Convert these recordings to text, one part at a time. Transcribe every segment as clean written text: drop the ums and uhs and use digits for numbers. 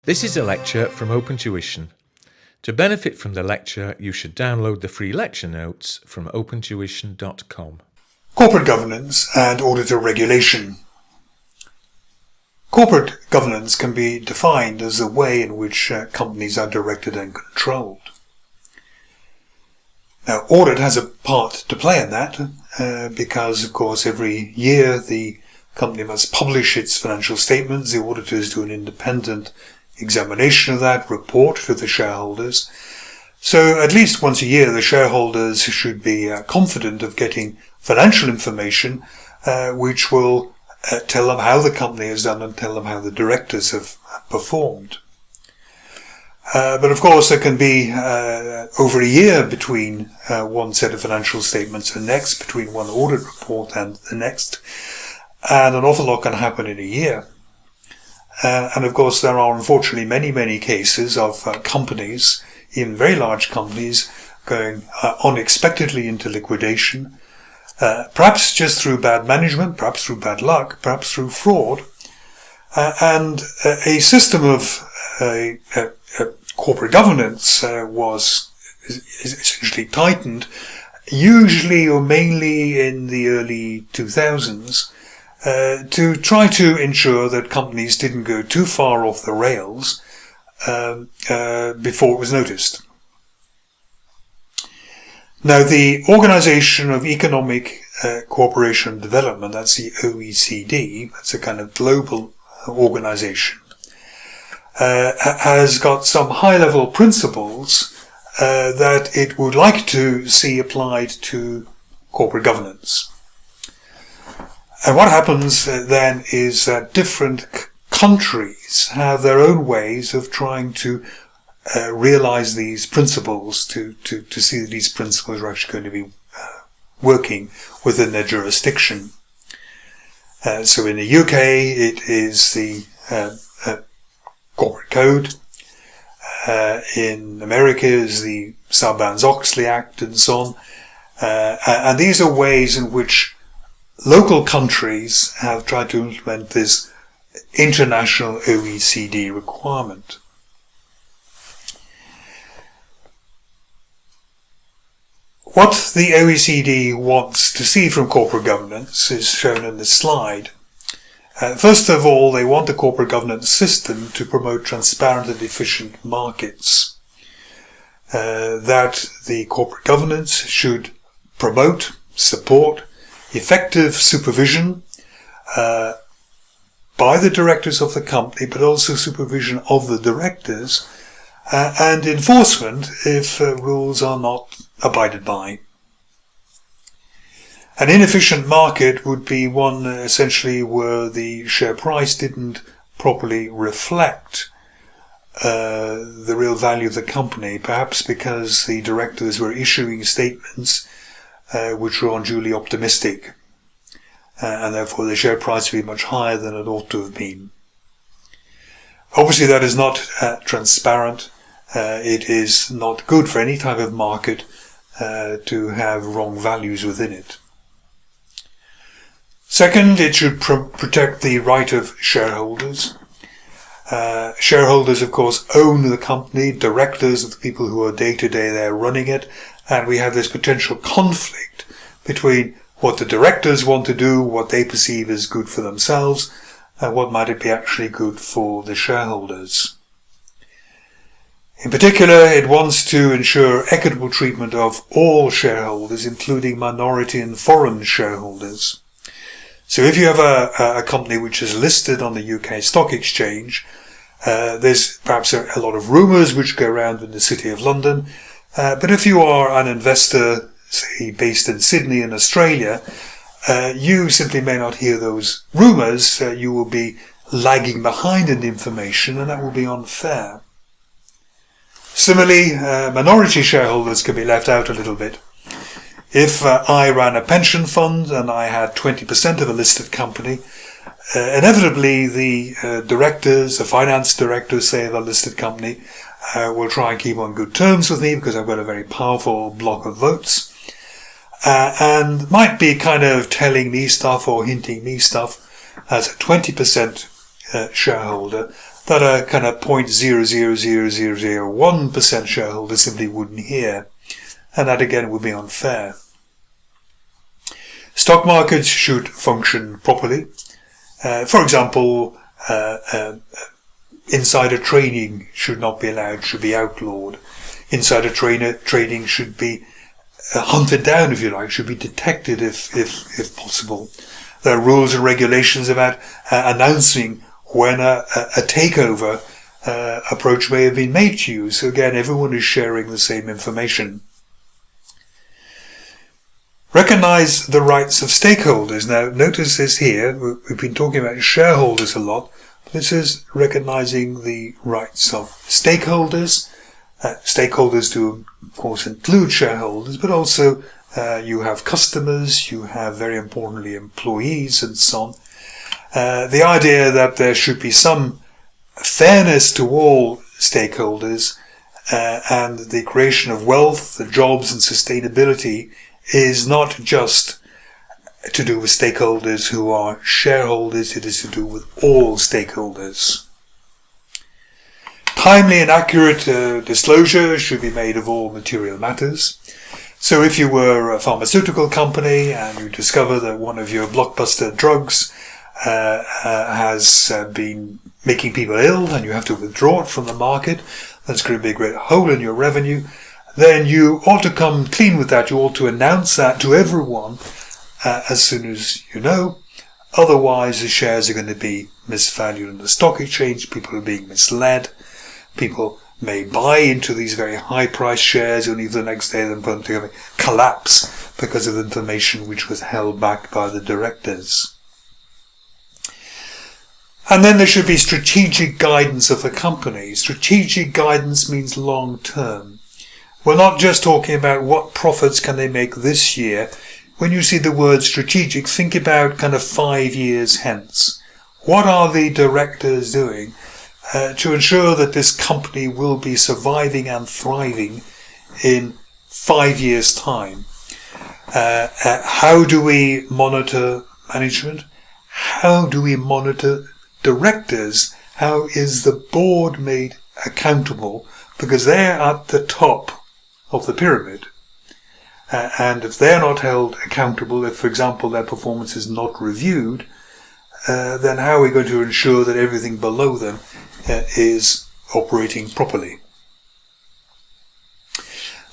This is a lecture from OpenTuition. To benefit from the lecture, you should download the free lecture notes from opentuition.com. Corporate governance and auditor regulation. Corporate governance can be defined as the way in which companies are directed and controlled. Now, audit has a part to play in that because, of course, every year the company must publish its financial statements. The auditors do an independent examination of that, report to the shareholders. So at least once a year the shareholders should be confident of getting financial information which will tell them how the company has done and tell them how the directors have performed. But of course there can be over a year between one set of financial statements and next, between one audit report and the next, and an awful lot can happen in a year. And of course there are unfortunately many cases of companies, even very large companies, going unexpectedly into liquidation, perhaps just through bad management, perhaps through bad luck, perhaps through fraud, and a system of corporate governance was essentially tightened, usually or mainly in the early 2000s, to try to ensure that companies didn't go too far off the rails before it was noticed. Now, the Organization of Economic Cooperation Development, that's the OECD, that's a kind of global organization, has got some high-level principles that it would like to see applied to corporate governance. And what happens then is that different countries have their own ways of trying to realize these principles, to see that these principles are actually going to be working within their jurisdiction. So in the UK it is the Corporate Code. In America is the Sarbanes-Oxley Act and so on. And these are ways in which local countries have tried to implement this international OECD requirement. What the OECD wants to see from corporate governance is shown in this slide. First of all, they want a corporate governance system to promote transparent and efficient markets. That the corporate governance should promote, support effective supervision by the directors of the company, but also supervision of the directors and enforcement if rules are not abided by. An inefficient market would be one essentially where the share price didn't properly reflect the real value of the company, perhaps because the directors were issuing statements which were unduly optimistic, and therefore the share price would be much higher than it ought to have been. Obviously that is not transparent. It is not good for any type of market to have wrong values within it. Second, it should protect the right of shareholders. Shareholders, of course, own the company, directors are the people who are day-to-day there running it, and we have this potential conflict between what the directors want to do, what they perceive as good for themselves, and what might it be actually good for the shareholders. In particular, it wants to ensure equitable treatment of all shareholders, including minority and foreign shareholders. So if you have a company which is listed on the UK Stock Exchange, there's perhaps a lot of rumours which go around in the City of London. But if you are an investor, say, based in Sydney in Australia, you simply may not hear those rumours. You will be lagging behind in the information, and that will be unfair. Similarly, minority shareholders can be left out a little bit. If I ran a pension fund and I had 20% of a listed company, inevitably the directors, the finance directors, say, of a listed company, will try and keep on good terms with me because I've got a very powerful block of votes, and might be kind of telling me stuff or hinting me stuff as a 20% shareholder that a kind of 0.000001% shareholder simply wouldn't hear. And that again would be unfair. Stock markets should function properly. For example, insider trading should not be allowed, should be outlawed. Insider trading should be hunted down, if you like, should be detected if possible. There are rules and regulations about announcing when a takeover approach may have been made to you. So again, everyone is sharing the same information. Recognize the rights of stakeholders. Now, notice this here. We've been talking about shareholders a lot. This is recognizing the rights of stakeholders. Stakeholders do, of course, include shareholders, but also you have customers, you have, very importantly, employees, and so on. The idea that there should be some fairness to all stakeholders and the creation of wealth, the jobs, and sustainability is not just to do with stakeholders who are shareholders, it is to do with all stakeholders. Timely and accurate disclosure should be made of all material matters. So if you were a pharmaceutical company and you discover that one of your blockbuster drugs has been making people ill and you have to withdraw it from the market, that's going to be a great hole in your revenue, then you ought to come clean with that. You ought to announce that to everyone as soon as you know. Otherwise, the shares are going to be misvalued in the stock exchange. People are being misled. People may buy into these very high-priced shares only the next day then going to collapse because of information which was held back by the directors. And then there should be strategic guidance of the company. Strategic guidance means long-term. We're not just talking about what profits can they make this year. When you see the word strategic, think about kind of 5 years hence. What are the directors doing to ensure that this company will be surviving and thriving in 5 years' time? How do we monitor management? How do we monitor directors? How is the board made accountable? Because they're at the top of the pyramid. And if they're not held accountable, if, for example, their performance is not reviewed, then how are we going to ensure that everything below them is operating properly?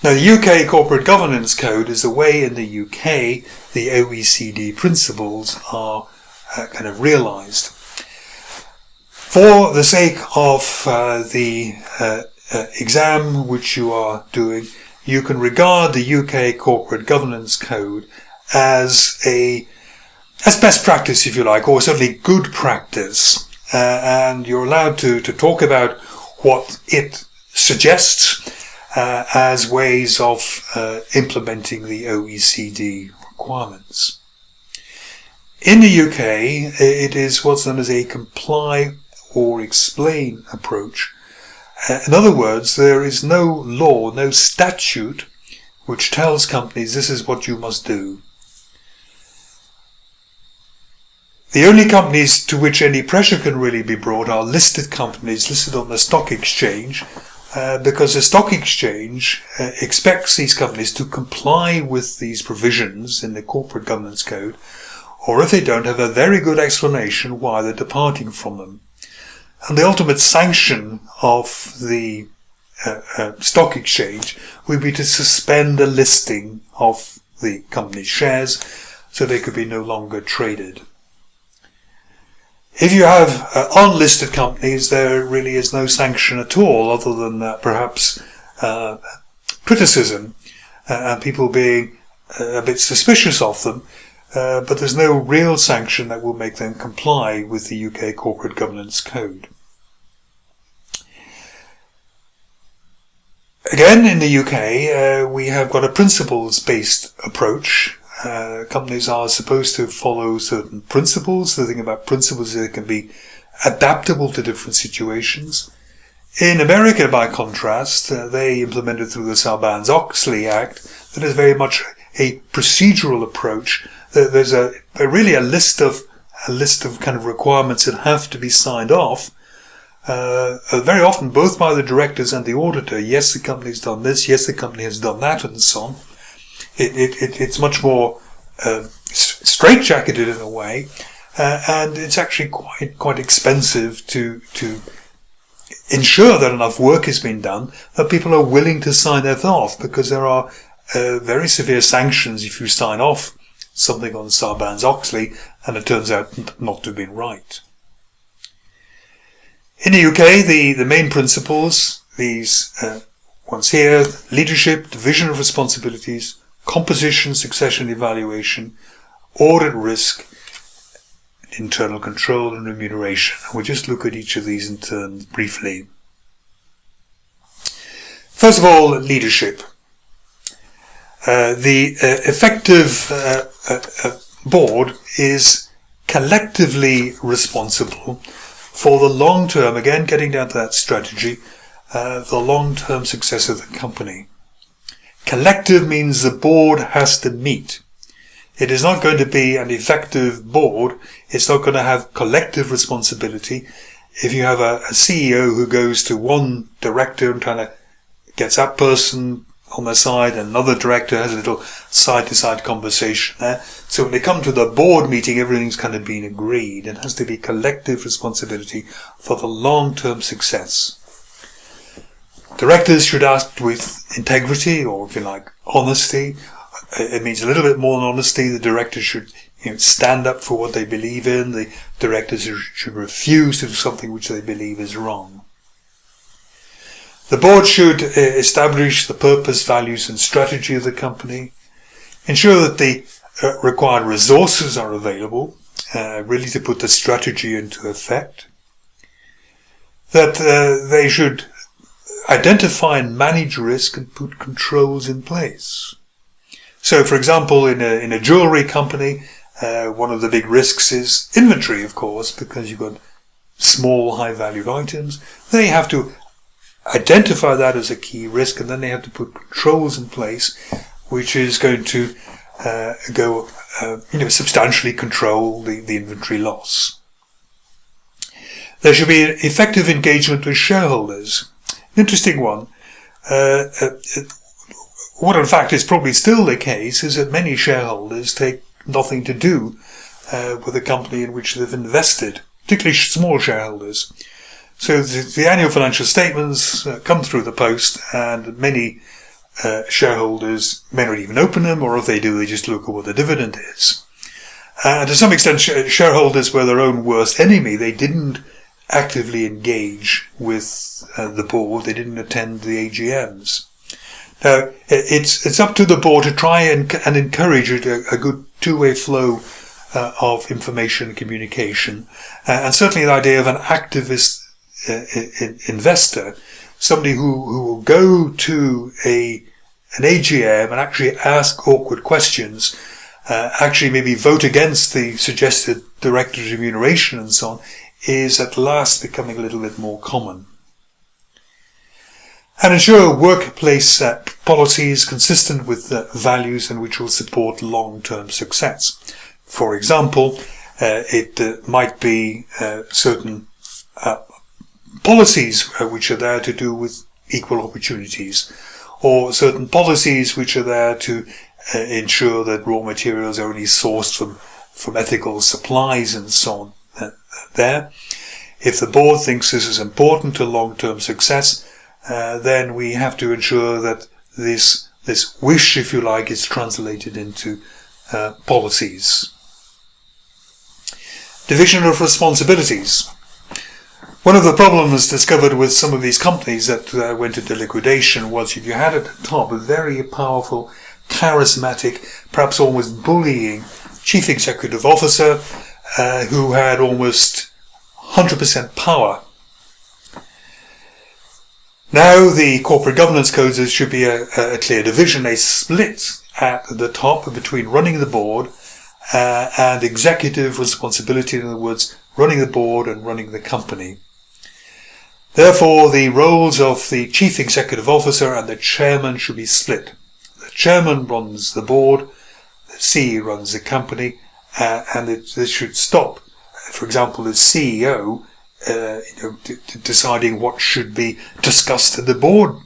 Now, the UK Corporate Governance Code is the way in the UK the OECD principles are kind of realised. For the sake of the exam which you are doing, you can regard the UK Corporate Governance Code as best practice, if you like, or certainly good practice. And you're allowed to talk about what it suggests as ways of implementing the OECD requirements. In the UK, it is what's known as a comply or explain approach. In other words, there is no law, no statute which tells companies this is what you must do. The only companies to which any pressure can really be brought are listed companies listed on the stock exchange, because the stock exchange expects these companies to comply with these provisions in the Corporate Governance Code, or if they don't, have a very good explanation why they're departing from them. And the ultimate sanction of the stock exchange would be to suspend the listing of the company's shares so they could be no longer traded. If you have unlisted companies, there really is no sanction at all, other than perhaps criticism and people being a bit suspicious of them, but there's no real sanction that will make them comply with the UK Corporate Governance Code. Again, in the UK, we have got a principles-based approach. Companies are supposed to follow certain principles. The thing about principles is they can be adaptable to different situations. In America, by contrast, they implemented through the Sarbanes-Oxley Act that is very much a procedural approach. There's really a list of kind of requirements that have to be signed off. very often both by the directors and the auditor. Yes, the company's done this. Yes, the company has done that, and so on. It's much more straitjacketed in a way, and it's actually quite expensive to ensure that enough work has been done that people are willing to sign that off, because there are very severe sanctions if you sign off something on Sarbanes-Oxley and it turns out not to have been right. In the UK, the main principles, these ones here: leadership, division of responsibilities, composition, succession, evaluation, audit risk, internal control, and remuneration. We'll just look at each of these in turn briefly. First of all, leadership. The effective board is collectively responsible for the long term, again getting down to that strategy, the long-term success of the company. Collective means the board has to meet. It is not going to be an effective board. It's not going to have collective responsibility. If you have a CEO who goes to one director and kind of gets that person on their side, and another director has a little side-to-side conversation there. So when they come to the board meeting, everything's kind of been agreed. It has to be collective responsibility for the long-term success. Directors should act with integrity, or if you like, honesty. It means a little bit more than honesty. The directors should stand up for what they believe in. The directors should refuse to do something which they believe is wrong. The board should establish the purpose, values and strategy of the company, ensure that the required resources are available, really to put the strategy into effect, that they should identify and manage risk and put controls in place. So, for example, in a jewellery company, one of the big risks is inventory, of course, because you've got small, high-valued items. They have to identify that as a key risk, and then they have to put controls in place, which is going to substantially control the inventory loss. There should be an effective engagement with shareholders. An interesting one. What in fact is probably still the case is that many shareholders take nothing to do with the company in which they've invested, particularly small shareholders. So the annual financial statements come through the post, and many shareholders may not even open them, or if they do, they just look at what the dividend is. And to some extent, shareholders were their own worst enemy. They didn't actively engage with the board. They didn't attend the AGMs. Now, it's up to the board to try and encourage a good two-way flow of information and communication, and certainly the idea of an activist investor, somebody who will go to an AGM and actually ask awkward questions, actually maybe vote against the suggested director's remuneration and so on, is at last becoming a little bit more common. And ensure workplace policies consistent with values and which will support long-term success. For example, it might be certain policies which are there to do with equal opportunities, or certain policies which are there to ensure that raw materials are only sourced from ethical supplies and so on. There, if the board thinks this is important to long-term success, then we have to ensure that this wish, if you like, is translated into policies. Division of responsibilities. One of the problems discovered with some of these companies that went into liquidation was if you had at the top a very powerful, charismatic, perhaps almost bullying chief executive officer who had almost 100% power. Now the corporate governance codes, there should be a clear division, a split at the top between running the board and executive responsibility, in other words, running the board and running the company. Therefore, the roles of the chief executive officer and the chairman should be split. The chairman runs the board, the CEO runs the company, and this should stop. For example, the CEO deciding what should be discussed at the board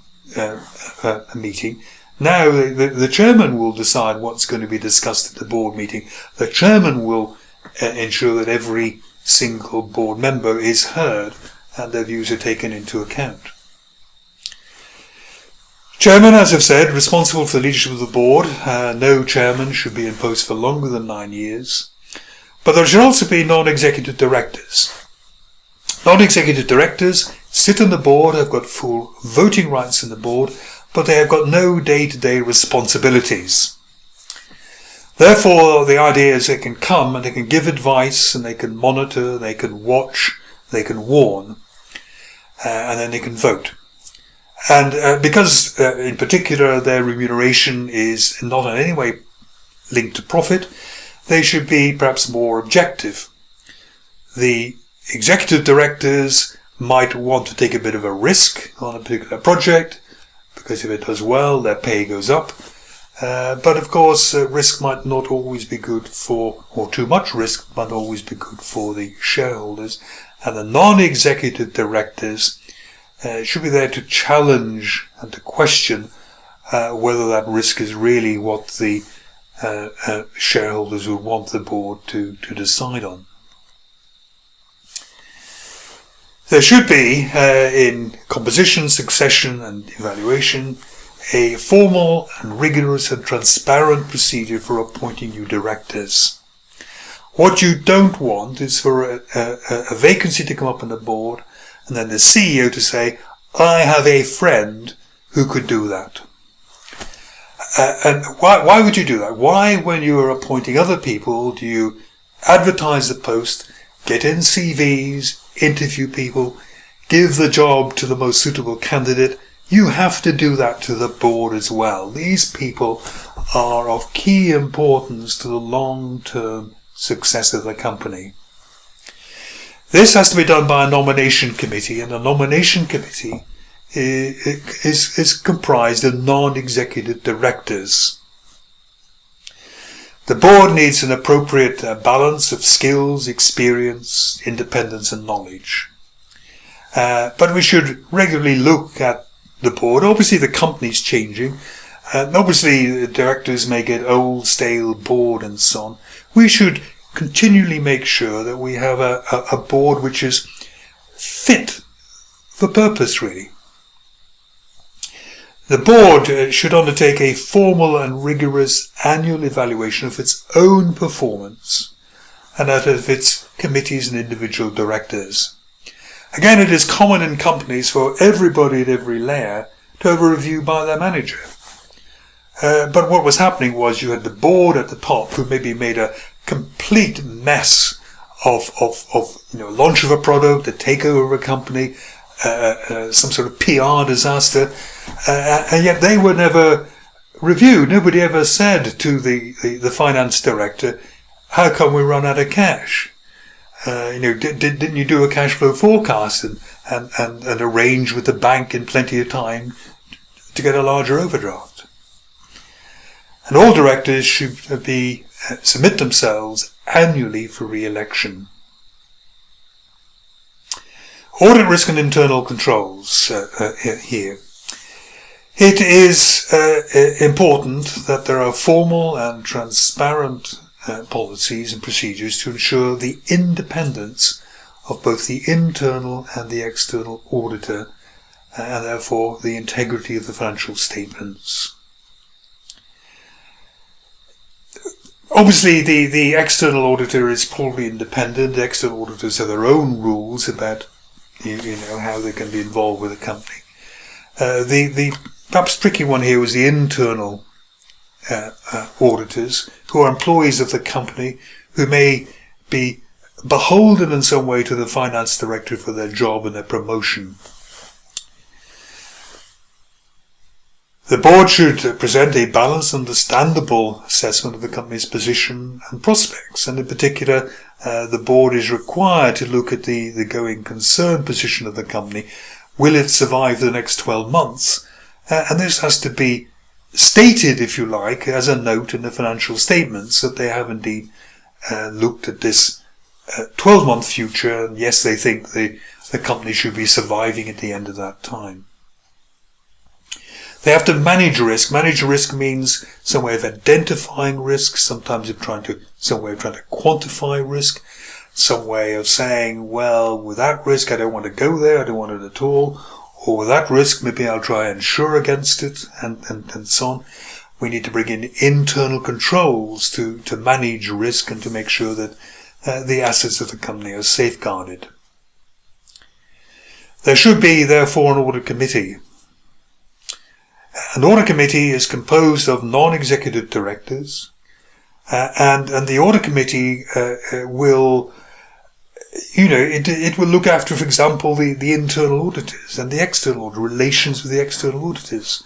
meeting. Now the chairman will decide what's going to be discussed at the board meeting. The chairman will ensure that every single board member is heard and their views are taken into account. Chairman, as I've said, responsible for the leadership of the board. No chairman should be in post for longer than 9 years. But there should also be non-executive directors. Non-executive directors sit on the board, have got full voting rights in the board, but they have got no day-to-day responsibilities. Therefore, the idea is they can come and they can give advice and they can monitor, they can watch, they can warn, and then they can vote. And because, in particular, their remuneration is not in any way linked to profit, they should be perhaps more objective. The executive directors might want to take a bit of a risk on a particular project, because if it does well, their pay goes up. But of course, risk might not always be good for, or too much risk might always be good for the shareholders. And the non-executive directors should be there to challenge and to question whether that risk is really what the shareholders would want the board to decide on. There should be, in composition, succession and evaluation, a formal and rigorous and transparent procedure for appointing new directors. What you don't want is for a vacancy to come up on the board and then the CEO to say, I have a friend who could do that. And why would you do that? Why, when you are appointing other people, do you advertise the post, get in CVs, interview people, give the job to the most suitable candidate? You have to do that to the board as well. These people are of key importance to the long-term success of the company. This has to be done by a nomination committee, and the nomination committee is comprised of non-executive directors. The board needs an appropriate balance of skills, experience, independence and knowledge. But we should regularly look at the board. Obviously the company's changing. Obviously the directors may get old, stale, bored and so on. We should continually make sure that we have a board which is fit for purpose, really. The board should undertake a formal and rigorous annual evaluation of its own performance and that of its committees and individual directors. Again, it is common in companies for everybody at every layer to have a review by their manager. But what was happening was you had the board at the top who maybe made a complete mess of launch of a product, a takeover of a company, some sort of PR disaster, and yet they were never reviewed. Nobody ever said to the finance director, how come we run out of cash? Didn't you do a cash flow forecast and arrange with the bank in plenty of time to get a larger overdraft? And all directors should submit themselves annually for re-election. Audit risk and internal controls here. It is important that there are formal and transparent policies and procedures to ensure the independence of both the internal and the external auditor, and therefore the integrity of the financial statements. Obviously, the external auditor is probably independent. The external auditors have their own rules about how they can be involved with a company. The perhaps tricky one here was the internal auditors, who are employees of the company, who may be beholden in some way to the finance director for their job and their promotion. The board should present a balanced, understandable assessment of the company's position and prospects, and in particular, the board is required to look at the going concern position of the company. Will it survive the next 12 months? And this has to be stated, if you like, as a note in the financial statements that they have indeed looked at this 12-month future, and yes, they think the company should be surviving at the end of that time. They have to manage risk. Manage risk means some way of identifying risk, sometimes some way of trying to quantify risk, some way of saying, well, with that risk I don't want to go there, I don't want it at all, or with that risk maybe I'll try and insure against it, and so on. We need to bring in internal controls to manage risk and to make sure that the assets of the company are safeguarded. There should be, therefore, an audit committee. An audit committee is composed of non-executive directors, and the audit committee will, it will look after, for example, the internal auditors and the external auditors, relations with the external auditors.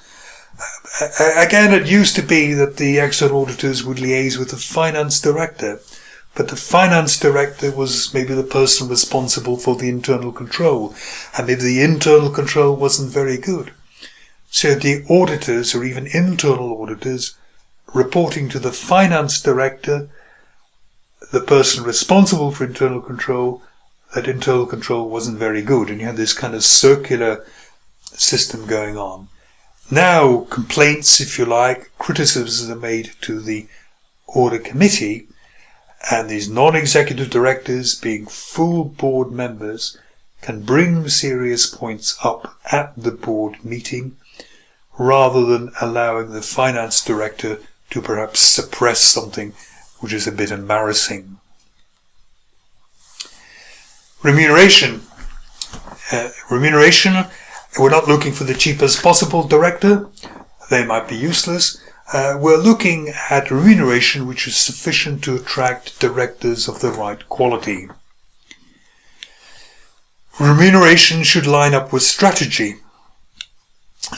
Again, it used to be that the external auditors would liaise with the finance director, but the finance director was maybe the person responsible for the internal control, and maybe the internal control wasn't very good. So the auditors, or even internal auditors, reporting to the finance director, the person responsible for internal control, that internal control wasn't very good, and you had this kind of circular system going on. Now, complaints, if you like, criticisms are made to the audit committee, and these non-executive directors, being full board members, can bring serious points up at the board meeting, rather than allowing the finance director to perhaps suppress something which is a bit embarrassing. Remuneration. We're not looking for the cheapest possible director. They might be useless. We're looking at remuneration which is sufficient to attract directors of the right quality. Remuneration should line up with strategy.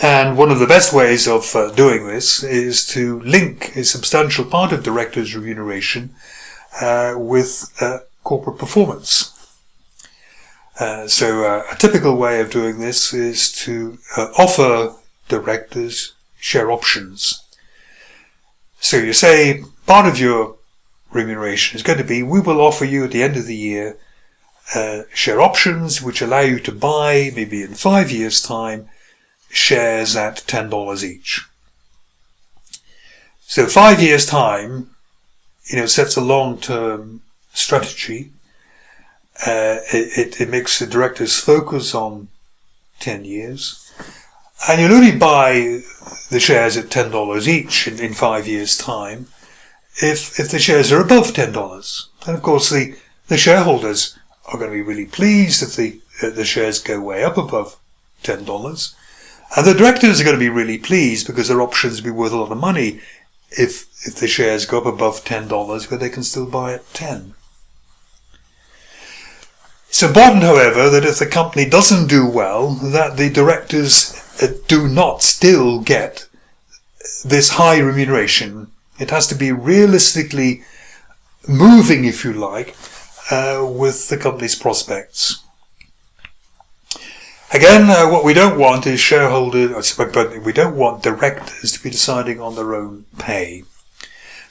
And one of the best ways of doing this is to link a substantial part of directors' remuneration with corporate performance. So a typical way of doing this is to offer directors share options. So you say part of your remuneration is going to be, we will offer you at the end of the year share options which allow you to buy, maybe in 5 years' time, shares at $10 each. So 5 years' time, sets a long-term strategy. It makes the directors focus on 10 years. And you'll only buy the shares at $10 each in 5 years' time if the shares are above $10. And of course the shareholders are going to be really pleased if the shares go way up above $10. And the directors are going to be really pleased because their options will be worth a lot of money if the shares go up above $10, but they can still buy at 10. It's important, however, that if the company doesn't do well, that the directors do not still get this high remuneration. It has to be realistically moving, if you like, with the company's prospects. Again, what we don't want is but we don't want directors to be deciding on their own pay.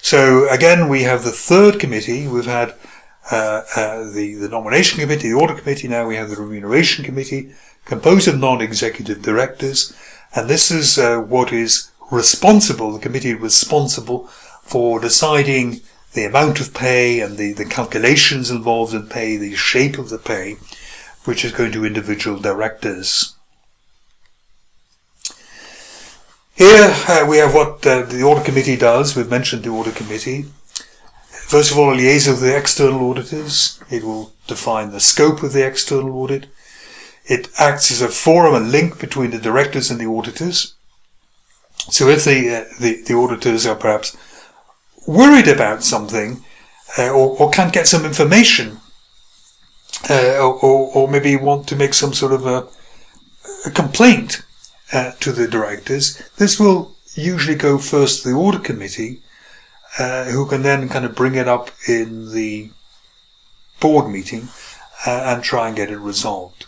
So again, we have the third committee. We've had the nomination committee, the audit committee. Now we have the remuneration committee, composed of non-executive directors. And this is what is responsible, the committee responsible for deciding the amount of pay and the calculations involved in pay, the shape of the pay, which is going to individual directors. Here we have what the audit committee does. We've mentioned the audit committee. First of all, it liaises with the external auditors. It will define the scope of the external audit. It acts as a forum, a link between the directors and the auditors. So if the auditors are perhaps worried about something or can't get some information, or maybe want to make some sort of a complaint to the directors, this will usually go first to the audit committee, who can then kind of bring it up in the board meeting and try and get it resolved.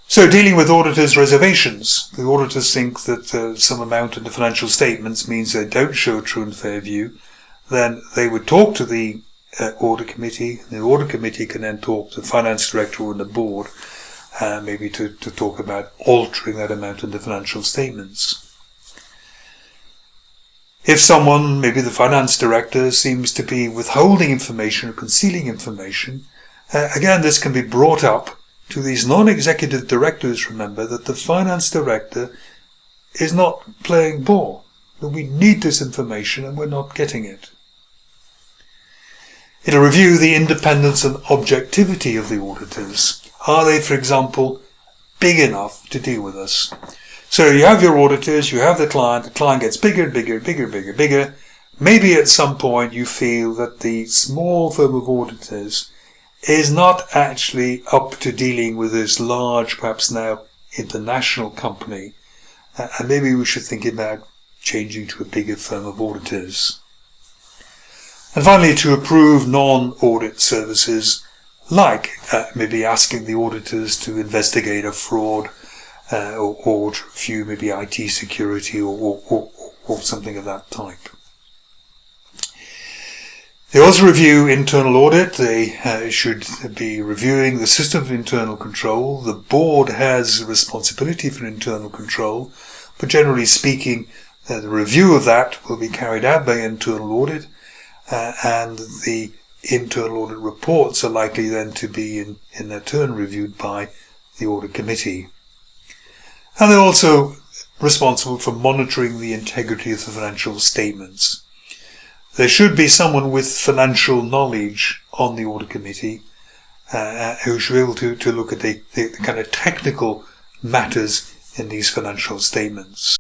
So dealing with auditors' reservations. The auditors think that some amount in the financial statements means they don't show a true and fair view. Then they would talk to the audit committee. The audit committee can then talk to the finance director and the board, maybe to talk about altering that amount in the financial statements. If someone, maybe the finance director, seems to be withholding information or concealing information, again, this can be brought up to these non-executive directors. Remember that the finance director is not playing ball, that we need this information and we're not getting it. It'll review the independence and objectivity of the auditors. Are they, for example, big enough to deal with us? So you have your auditors, you have the client gets bigger and bigger and bigger and bigger and bigger. Maybe at some point you feel that the small firm of auditors is not actually up to dealing with this large, perhaps now international company, and maybe we should think about changing to a bigger firm of auditors. And finally, to approve non-audit services, like maybe asking the auditors to investigate a fraud, or to review maybe IT security or something of that type. They also review internal audit. They should be reviewing the system of internal control. The board has responsibility for internal control, but generally speaking, the review of that will be carried out by internal audit, and the internal audit reports are likely then to be in their turn reviewed by the audit committee. And they're also responsible for monitoring the integrity of the financial statements. There should be someone with financial knowledge on the audit committee who should be able to look at the kind of technical matters in these financial statements.